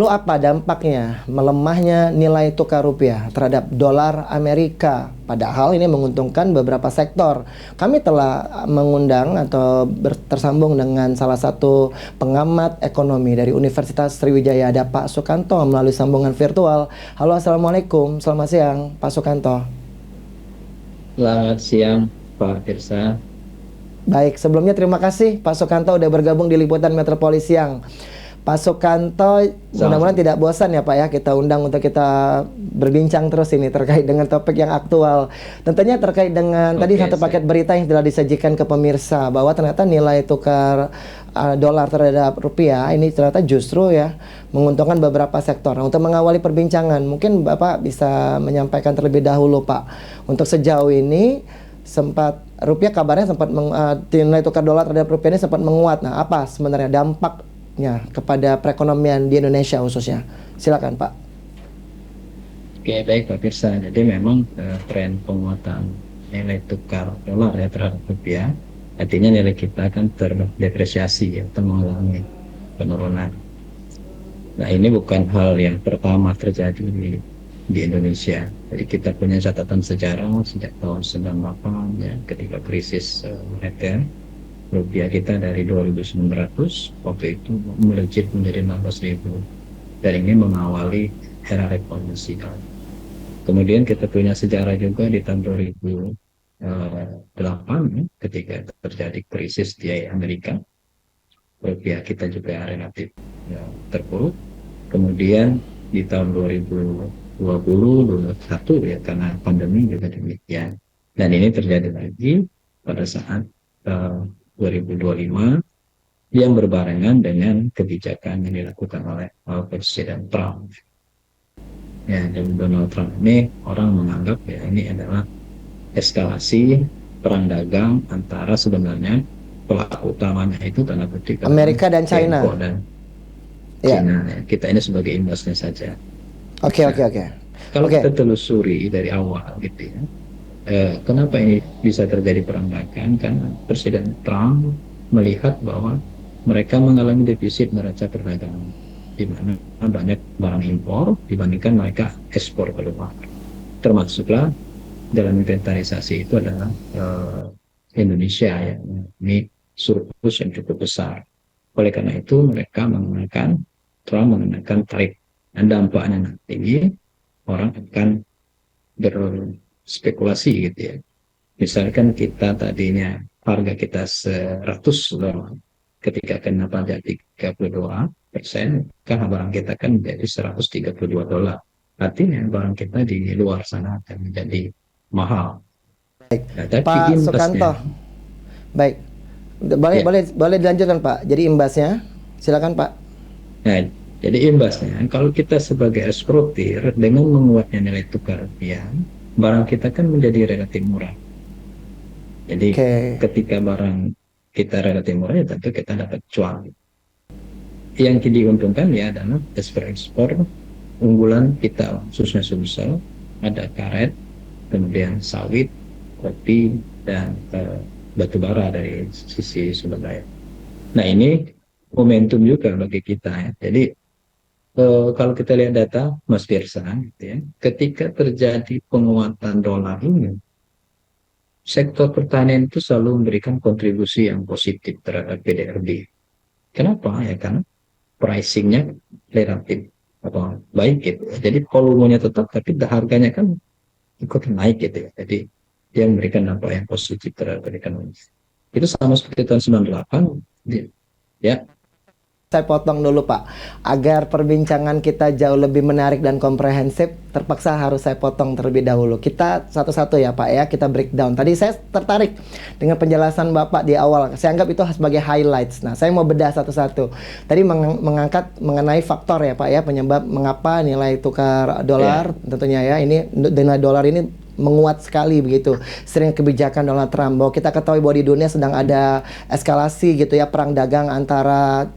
Lalu apa dampaknya melemahnya nilai tukar rupiah terhadap dolar Amerika? Padahal ini menguntungkan beberapa sektor. Kami telah mengundang atau tersambung dengan salah satu pengamat ekonomi dari Universitas Sriwijaya, ada Pak Sukanto melalui sambungan virtual. Halo, Assalamualaikum. Selamat siang, Pak Sukanto. Selamat siang, Pak Firsa. Baik, sebelumnya terima kasih Pak Sukanto udah bergabung di Liputan Metropolis Siang. Pak Sukanto, mudah-mudahan tidak bosan ya Pak ya, kita undang untuk kita berbincang terus ini terkait dengan topik yang aktual. Tentunya terkait dengan tadi satu paket berita yang telah disajikan ke pemirsa, bahwa ternyata nilai tukar dolar terhadap rupiah ini ternyata justru ya menguntungkan beberapa sektor. Nah, untuk mengawali perbincangan, mungkin Bapak bisa menyampaikan terlebih dahulu Pak, untuk sejauh ini sempat rupiah kabarnya sempat nilai tukar dolar terhadap rupiah ini sempat menguat. Nah, apa sebenarnya dampaknya kepada perekonomian di Indonesia khususnya? Silakan Pak. Oke, baik Pak Firsa. Jadi memang tren penguatan nilai tukar dolar ya terhadap rupiah, artinya nilai kita kan terdepresiasi ya, atau mengalami penurunan. Nah, ini bukan hal yang pertama terjadi di Indonesia. Jadi kita punya catatan sejarah sejak tahun 98 ya, ketika krisis moneter. Rupiah kita dari 2.900 waktu itu melejit menjadi 16.000, dan ini mengawali era reformasi. Kemudian kita punya sejarah juga di tahun 2008 ya, ketika terjadi krisis di Amerika, rupiah kita juga relatif ya, terpuruk. Kemudian di tahun 2020-2021 ya, karena pandemi juga demikian, dan ini terjadi lagi pada saat 2025 yang berbarengan dengan kebijakan yang dilakukan oleh Presiden Trump. Ya, dan Donald Trump ini orang menganggap ya ini adalah eskalasi perang dagang antara sebenarnya pelaku utamanya itu tanda kutip Amerika dan China. Dan China. Ya. Kita ini sebagai imbasnya saja. Oke. Kalau kita telusuri dari awal gitu ya, kenapa ini bisa terjadi perang dagang? Karena Presiden Trump melihat bahwa mereka mengalami defisit neraca perdagangan, di mana banyak barang impor dibandingkan mereka ekspor keluar. Termasuklah dalam inventarisasi itu adalah Indonesia ya, ini surplus yang cukup besar. Oleh karena itu Trump mengenakan tarif, dan dampaknya nanti orang akan berspekulasi gitu ya. Misalkan kita tadinya harga kita 100 dolar, ketika kena pajak 32%, kan barang kita kan menjadi 132 dolar. Artinya barang kita di luar sana akan menjadi mahal. Baik. Nah, tapi Pak Sukanto. Baik. Boleh dilanjutkan Pak. Jadi imbasnya, silakan Pak. Nah, jadi imbasnya kalau kita sebagai eksportir dengan menguatnya nilai tukar rupiah, barang kita kan menjadi relatif murah. Jadi ketika barang kita relatif murah, ya tentu kita dapat cuan. Yang diuntungkan ya adalah ekspor unggulan kita, khususnya Sumsel, ada karet, kemudian sawit, kopi, dan batu bara dari sisi sumber daya. Nah, ini momentum juga bagi kita ya. Jadi kalau kita lihat data Mas Firsa, gitu ya, ketika terjadi penguatan dolar ini, sektor pertanian itu selalu memberikan kontribusi yang positif terhadap PDRB. Kenapa? Ya karena pricingnya relatif baik gitu. Jadi volumenya tetap, tapi harganya kan ikut naik gitu ya. Jadi dia memberikan dampak yang positif terhadap ekonomi. Itu sama seperti tahun 98 ya. Saya potong dulu Pak, agar perbincangan kita jauh lebih menarik dan komprehensif, terpaksa harus saya potong terlebih dahulu. Kita satu-satu ya Pak ya, kita breakdown. Tadi saya tertarik dengan penjelasan Bapak di awal, saya anggap itu sebagai highlights. Nah, saya mau bedah satu-satu. Tadi mengangkat mengenai faktor ya Pak ya, penyebab mengapa nilai tukar dolar tentunya ya, ini nilai dolar ini menguat sekali begitu. Sering kebijakan Donald Trump, bahwa kita ketahui bahwa di dunia sedang ada eskalasi gitu ya, perang dagang antara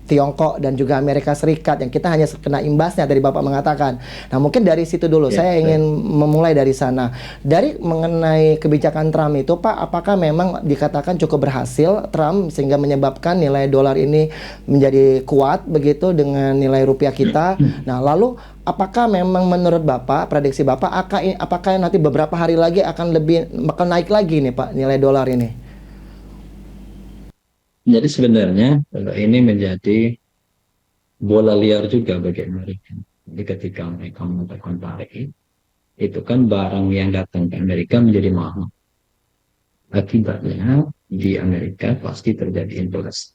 Tiongkok dan juga Amerika Serikat yang kita hanya kena imbasnya tadi Bapak mengatakan. Nah, mungkin dari situ dulu saya ingin memulai dari sana. Dari mengenai kebijakan Trump itu Pak, apakah memang dikatakan cukup berhasil Trump sehingga menyebabkan nilai dolar ini menjadi kuat begitu dengan nilai rupiah kita? Nah, lalu apakah memang menurut Bapak, prediksi Bapak apakah nanti beberapa hari lagi bakal naik lagi nih Pak nilai dolar ini? Jadi sebenarnya ini menjadi bola liar juga bagi Amerika. Jadi ketika mereka mengatakan tarif, itu kan barang yang datang ke Amerika menjadi mahal. Akibatnya di Amerika pasti terjadi inflasi.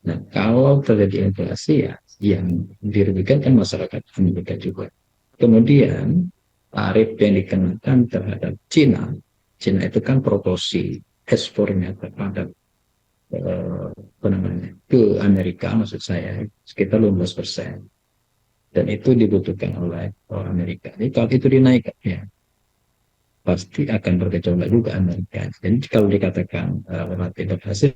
Nah, kalau terjadi inflasi ya yang dirugikan kan masyarakat Amerika juga. Kemudian tarif yang dikenakan terhadap Cina, Cina itu kan proporsi ekspornya terhadap ke Amerika maksud saya sekitar 15%, dan itu dibutuhkan oleh orang Amerika. Jadi kalau itu dinaikkan ya pasti akan bergejolak juga Amerika. Jadi kalau dikatakan relatif berhasil,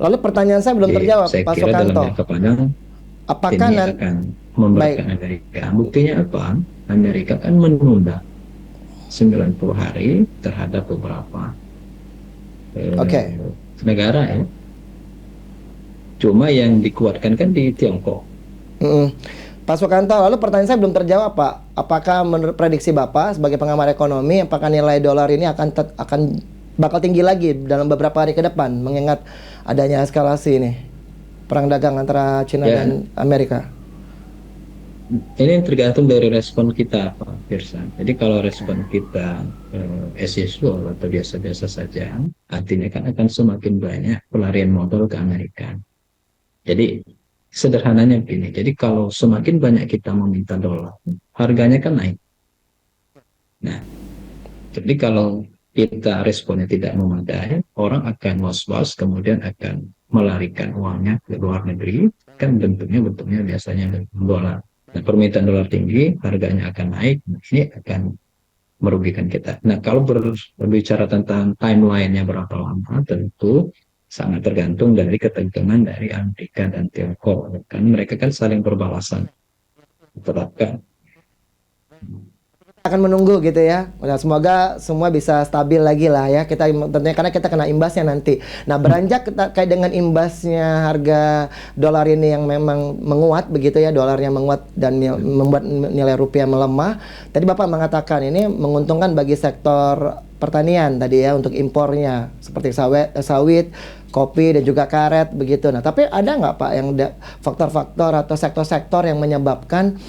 Lalu pertanyaan saya belum terjawab saya Pak kira dalam Sukanto. jangka panjang Apakah ini akan memberatkan Amerika. Buktinya apa? Amerika kan menunda 90 hari terhadap beberapa negara ya. Cuma yang dikuatkan kan di Tiongkok. Pak Sukanto, lalu pertanyaan saya belum terjawab Pak. Apakah menurut prediksi Bapak sebagai pengamat ekonomi, apakah nilai dolar ini akan bakal tinggi lagi dalam beberapa hari ke depan, mengingat adanya eskalasi ini perang dagang antara Cina dan Amerika? Ini tergantung dari respon kita, Pak Firsan. Jadi kalau respon kita as usual atau biasa-biasa saja, artinya kan akan semakin banyak pelarian modal ke Amerika. Jadi sederhananya begini, jadi kalau semakin banyak kita meminta dolar, harganya kan naik. Nah, jadi kalau kita responnya tidak memadai, orang akan was-was, kemudian akan melarikan uangnya ke luar negeri, kan bentuknya biasanya dolar. Nah, permintaan dolar tinggi, harganya akan naik, ini akan merugikan kita. Nah, kalau berbicara tentang timeline-nya berapa lama, tentu sangat tergantung dari ketentuan dari Amerika dan Tiongkok. Kan mereka kan saling berbalasan. Terapkan. Akan menunggu gitu ya. Nah, semoga semua bisa stabil lagi lah ya. Kita tentunya karena kita kena imbasnya nanti. Nah, beranjak terkait dengan imbasnya harga dolar ini yang memang menguat begitu ya, dolarnya menguat dan membuat nilai rupiah melemah. Tadi Bapak mengatakan ini menguntungkan bagi sektor pertanian tadi ya untuk impornya seperti sawit, kopi dan juga karet begitu. Nah, tapi ada nggak Pak yang faktor-faktor atau sektor-sektor yang menyebabkan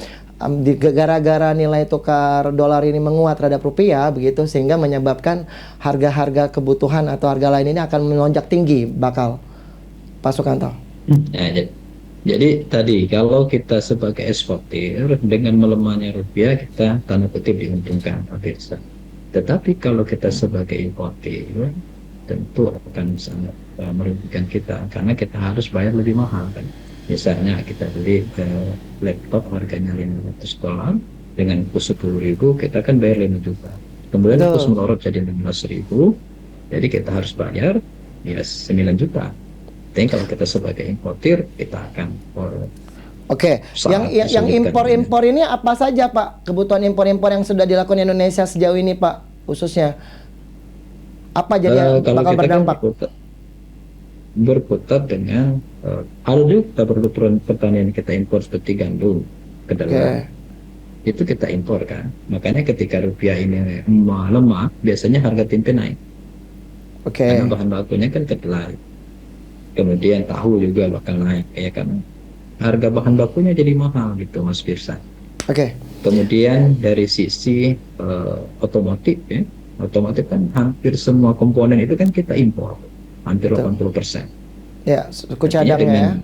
gara-gara nilai tukar dolar ini menguat terhadap rupiah begitu sehingga menyebabkan harga-harga kebutuhan atau harga lain ini akan melonjak tinggi bakal Pak Sukanto? Jadi tadi kalau kita sebagai eksportir dengan melemahnya rupiah kita tanda kutip diuntungkan, Pak Firsa. Tetapi kalau kita sebagai importir tentu akan sangat merugikan kita karena kita harus bayar lebih mahal kan. Misalnya kita beli laptop harganya $500 dengan kurs 10.000, kita kan bayar 5 juta. Kemudian kurs melorot jadi 15.000, jadi kita harus bayar ya 9 juta. Tapi kalau kita sebagai importir kita akan yang impor-impor ini apa saja Pak? Kebutuhan impor-impor yang sudah dilakukan Indonesia sejauh ini Pak, khususnya apa jadi bakal berdampak? Berkutat dengan ada juga produk pertanian kita impor seperti gandum, kedelai, itu kita impor kan. Makanya ketika rupiah ini lemah, biasanya harga tempe naik. Karena bahan bakunya kan kedelai. Kemudian tahu juga bakal naik, ya kan. Harga bahan bakunya jadi mahal gitu, Mas Firsa. Kemudian dari sisi otomotif ya, otomotif kan hampir semua komponen itu kan kita impor. Hampir 80%. Ya, suku cadangnya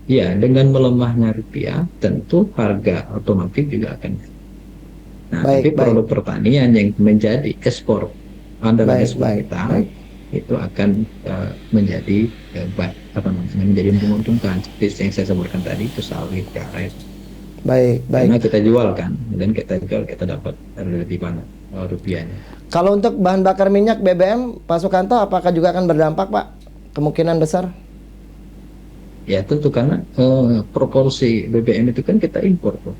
ya. Dengan melemahnya rupiah, tentu harga otomotif juga akan. Nah, tapi produk pertanian yang menjadi ekspor andalan ekspor kita itu akan menjadi menjadi menguntungkan. Seperti yang saya sebutkan tadi, itu sawit, karet. Karena kita jual kan, dan kita jual kita dapat lebih banyak rupiahnya. Kalau untuk bahan bakar minyak BBM, Pak Sukanto, apakah juga akan berdampak, Pak? kemungkinan besar? Ya tentu karena proporsi BBM itu kan kita impor tuh.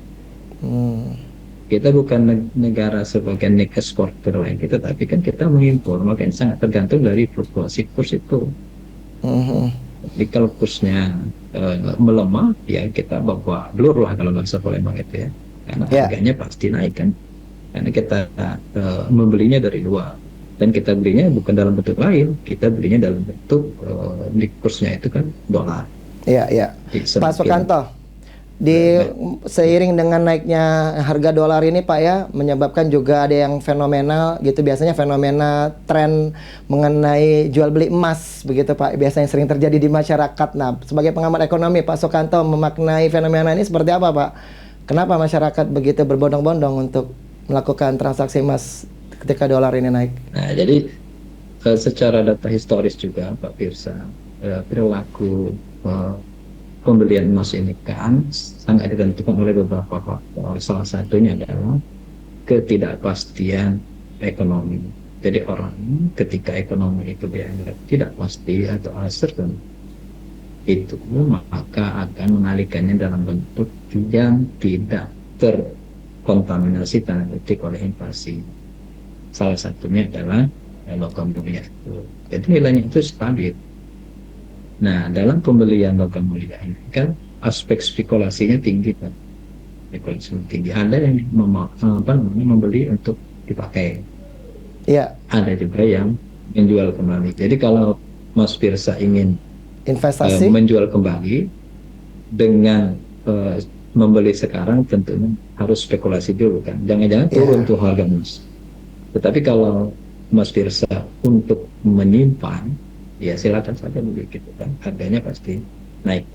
Kita bukan negara sebagai net eksporter lain kita, tapi kan kita mengimpor, makanya sangat tergantung dari fluktuasi kurs itu. Jadi kalau kursnya melemah, ya kita bawa blur lah kalau bahasa Palembang itu ya, karena harganya pasti naik kan, karena kita membelinya dari luar dan kita belinya bukan dalam bentuk lain, kita belinya dalam bentuk di kursnya itu kan dolar. Iya. Pak Sukanto, seiring dengan naiknya harga dolar ini Pak ya, menyebabkan juga ada yang fenomenal gitu, biasanya fenomena tren mengenai jual beli emas begitu Pak, biasanya sering terjadi di masyarakat. Nah, sebagai pengamat ekonomi Pak Sukanto memaknai fenomena ini seperti apa Pak? Kenapa masyarakat begitu berbondong-bondong untuk melakukan transaksi emas ketika dolar ini naik? Nah, jadi secara data historis juga Pak Pirsa, perilaku pembelian emas ini kan sangat ditentukan oleh beberapa faktor. Salah satunya adalah ketidakpastian ekonomi. Jadi orang ketika ekonomi itu dianggap tidak pasti atau uncertain, itu maka akan mengalihkannya dalam bentuk yang tidak terkontaminasi tanda petik oleh inflasi. Salah satunya adalah logam mulia itu. Jadi nilainya itu stabil. Nah, dalam pembelian logam mulia ini kan aspek spekulasinya tinggi kan, spekulasi tinggi. Ada yang membeli untuk dipakai, ada juga yang menjual kembali. Jadi kalau Mas Pirsa ingin investasi menjual kembali dengan membeli sekarang, tentunya harus spekulasi dulu kan, jangan-jangan turun tuh harga emas. Tetapi kalau Mas Pirsa untuk menyimpan, ya silakan saja begitu kan, harganya pasti naik.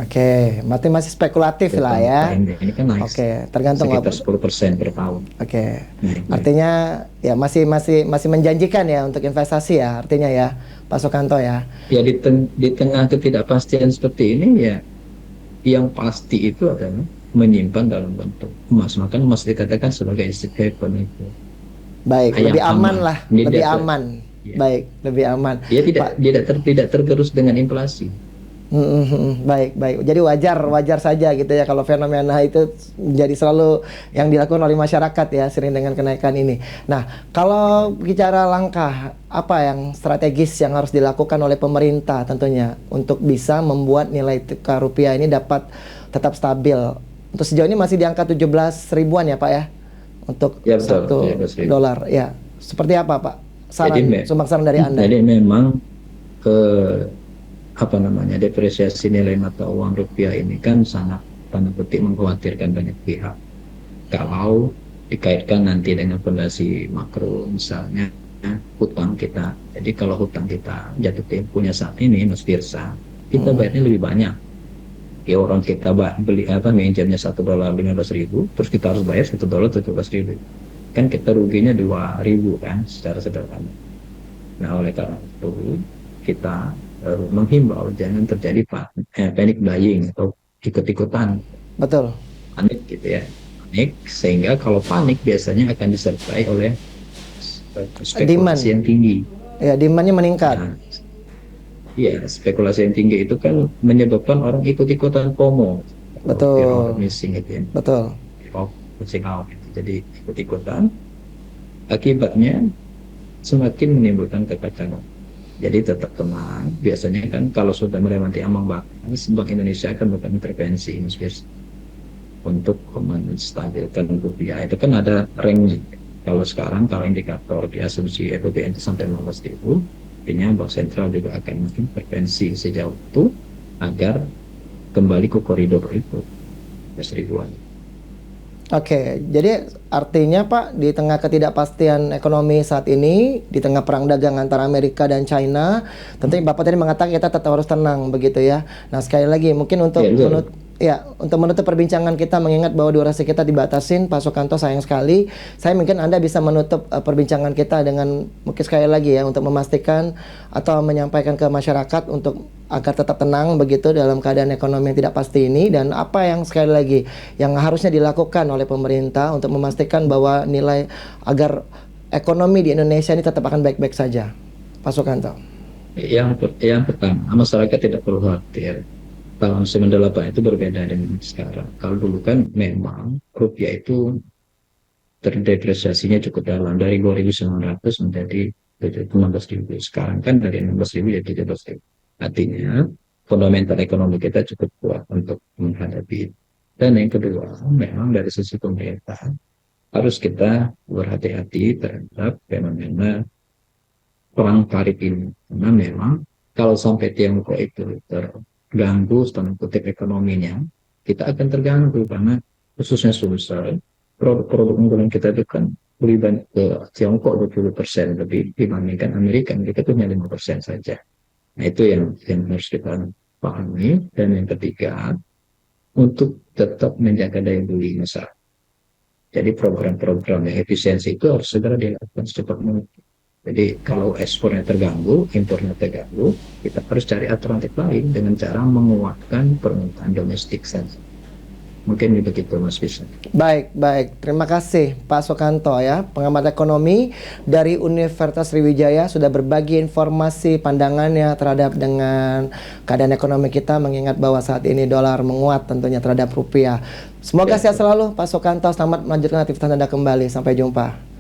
Oke, masih spekulatif lah ya. Ini kan naik. Oke, tergantung sekitar 10% per tahun. Oke. Artinya ya masih menjanjikan ya untuk investasi ya, artinya ya Pak Sukanto ya. Ya di tengah ketidakpastian seperti ini ya, yang pasti itu adalah menyimpan dalam bentuk emas. Maka emas dikatakan sebagai safe haven itu. Baik, lebih aman lah, lebih aman. Ya. Baik, lebih aman. Dia tidak tergerus dengan inflasi. Baik. Jadi wajar saja gitu ya kalau fenomena itu menjadi selalu yang dilakukan oleh masyarakat ya, sering dengan kenaikan ini. Nah, kalau bicara langkah apa yang strategis yang harus dilakukan oleh pemerintah tentunya untuk bisa membuat nilai tukar rupiah ini dapat tetap stabil. Untuk sejauh ini masih di angka 17 ribuan ya Pak ya, untuk satu dolar ya. Seperti apa Pak? Sumbang saran dari Anda. Jadi memang depresiasi nilai mata uang rupiah ini kan sangat tanda petik mengkhawatirkan banyak pihak. Kalau dikaitkan nanti dengan fondasi makro, misalnya hutang kita. Jadi kalau hutang kita jatuh temponya saat ini Mas Pirsa, kita bayarnya lebih banyak. Ya orang kita ngincernya $1.15.000, terus kita harus bayar $1.17.000. Kan kita ruginya 2.000 kan secara sederhana. Nah, oleh karena itu kita menghimbau jangan terjadi panic buying atau ikut-ikutan. Betul. Panik gitu ya. Panik, sehingga kalau panik biasanya akan disertai oleh spekulasi yang tinggi. Ya, demandnya meningkat. Iya, spekulasi yang tinggi itu kan menyebabkan orang ikut-ikutan FOMO. Betul. Missing itu ya. Betul. Missing out. Jadi ikut-ikutan, akibatnya semakin menimbulkan kekacauan. Jadi tetap tenang. Biasanya kan kalau sudah melewati ambang batas, Bank Indonesia akan melakukan intervensi untuk menstabilkan rupiah. Itu kan ada range. Kalau sekarang kalau indikator di asumsi FOMC sampai 15.000, artinya Bank Sentral juga akan intervensi sejauh itu agar kembali ke koridor itu 10.000-an. Oke, jadi artinya Pak, di tengah ketidakpastian ekonomi saat ini, di tengah perang dagang antara Amerika dan China, tentunya Bapak tadi mengatakan kita tetap harus tenang begitu ya. Nah, sekali lagi mungkin untuk untuk menutup perbincangan kita, mengingat bahwa durasi kita dibatasin, Pak Sukanto sayang sekali. Saya mungkin Anda bisa menutup perbincangan kita dengan mungkin sekali lagi ya, untuk memastikan atau menyampaikan ke masyarakat untuk agar tetap tenang begitu dalam keadaan ekonomi yang tidak pasti ini, dan apa yang sekali lagi yang harusnya dilakukan oleh pemerintah untuk memastikan bahwa nilai agar ekonomi di Indonesia ini tetap akan baik-baik saja, Pak Sukanto. Yang pertama, masyarakat tidak perlu khawatir. Tahun 98 itu berbeda dengan sekarang. Kalau dulu kan memang rupiah itu terdepresiasinya cukup dalam dari 2.900 menjadi 16.000. Sekarang kan dari 16.000 jadi 17.000. Artinya fundamental ekonomi kita cukup kuat untuk menghadapi itu. Dan yang kedua, memang dari sisi pemerintah harus kita berhati-hati terhadap fenomena perang tarif ini. Karena memang kalau sampai Tiongkok itu terganggu tanda kutip ekonominya, kita akan terganggu karena khususnya Sulsel, produk-produk unggulan kita itu kan lebih banyak ke Tiongkok 20% lebih dibandingkan Amerika. Amerika itu hanya 5% saja. Nah itu yang harus kita pahami. Dan yang ketiga, untuk tetap menjaga daya beli masyarakat. Jadi program-program yang efisiensi itu harus segera dilakukan secepat mungkin. Jadi kalau ekspornya terganggu, impornya terganggu, kita harus cari alternatif lain dengan cara menguatkan permintaan domestik saja. Mungkin begitu Mas Bisa. Baik, baik. Terima kasih Pak Sukanto ya, pengamat ekonomi dari Universitas Sriwijaya sudah berbagi informasi pandangannya terhadap dengan keadaan ekonomi kita, mengingat bahwa saat ini dolar menguat tentunya terhadap rupiah. Semoga sehat selalu Pak Sukanto, selamat melanjutkan aktivitas Anda kembali. Sampai jumpa.